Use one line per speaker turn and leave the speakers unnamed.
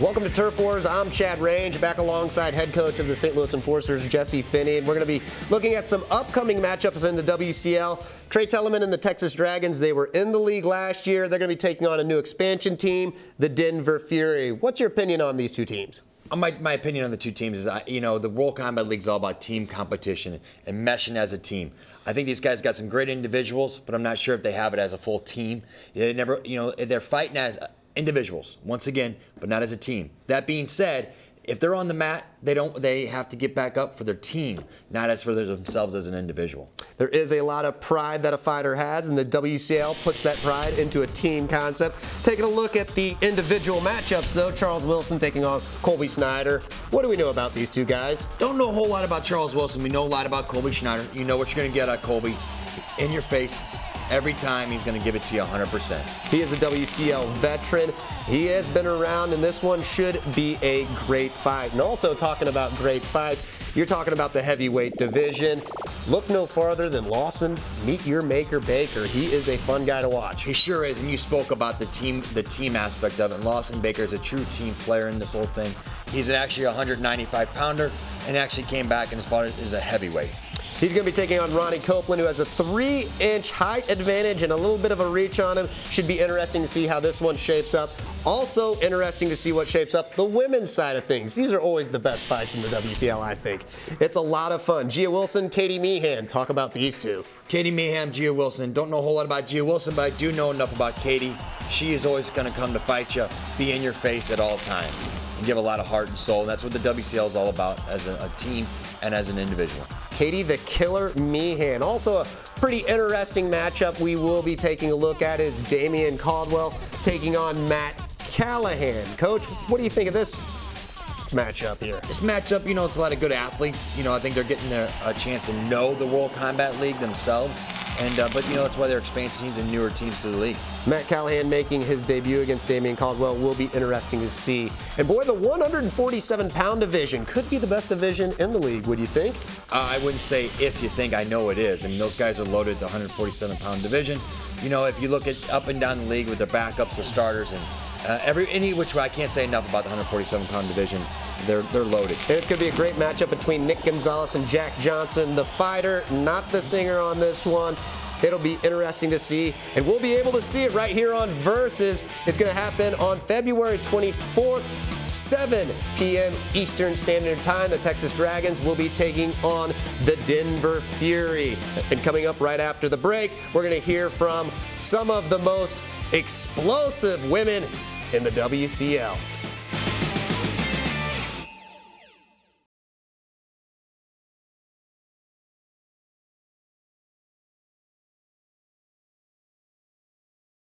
Welcome to Turf Wars. I'm Chad Range, back alongside head coach of the St. Louis Enforcers, Jesse Finney. And we're going to be looking at some upcoming matchups in the WCL. Trey Telemann and the Texas Dragons, they were in the league last year. They're going to be taking on a new expansion team, the Denver Fury. What's your opinion on these two teams?
My opinion on the two teams is, the World Combat League is all about team competition and meshing as a team. I think these guys got some great individuals, but I'm not sure if they have it as a full team. They never, they're fighting as individuals once again, but not as a team. That being said, if they're on the mat, they have to get back up for their team, not as for themselves as an individual.
There is a lot of pride that a fighter has, and the WCL puts that pride into a team concept. Taking a look at the individual matchups, though, Charles Wilson taking on Colby Snyder. What do we know about these two guys?
Don't know a whole lot about Charles Wilson. We know a lot about Colby Snyder. You know what you're going to get out of Colby. In your face. Every time he's going to give it to you 100%.
He is a WCL veteran. He has been around, and this one should be a great fight. And also talking about great fights, you're talking about the heavyweight division. Look no farther than Lawson Meet Your Maker Baker. He is a fun guy to watch.
He sure is, and you spoke about the team aspect of it. Lawson Baker is a true team player in this whole thing. He's actually a 195-pounder and actually came back and fought as a heavyweight.
He's going to be taking on Ronnie Copeland, who has a 3-inch height advantage and a little bit of a reach on him. Should be interesting to see how this one shapes up. Also interesting to see what shapes up the women's side of things. These are always the best fights in the WCL, I think. It's a lot of fun. Gia Wilson, Katie Meehan. Talk about these two.
Katie Meehan, Gia Wilson. Don't know a whole lot about Gia Wilson, but I do know enough about Katie. She is always going to come to fight you, be in your face at all times, and give a lot of heart and soul. And that's what the WCL is all about as a team and as an individual.
Katie the Killer Meehan. Also a pretty interesting matchup we will be taking a look at is Damian Caldwell taking on Matt Callahan. Coach, what do you think of this matchup here?
This matchup, it's a lot of good athletes. I think they're getting a chance to know the World Combat League themselves. But that's why they're expansion teams and newer teams to the league.
Matt Callahan making his debut against Damian Caldwell will be interesting to see. And boy, the 147-pound division could be the best division in the league, would you think?
I wouldn't say if you think. I know it is. I mean, those guys are loaded, the 147-pound division. If you look at up and down the league with their backups, their starters, and any which way, I can't say enough about the 147-pound division. They're loaded.
And it's going to be a great matchup between Nick Gonzalez and Jack Johnson, the fighter, not the singer on this one. It'll be interesting to see, and we'll be able to see it right here on Versus. It's going to happen on February 24th, 7 p.m. Eastern Standard Time. The Texas Dragons will be taking on the Denver Fury. And coming up right after the break, we're going to hear from some of the most explosive women in the WCL.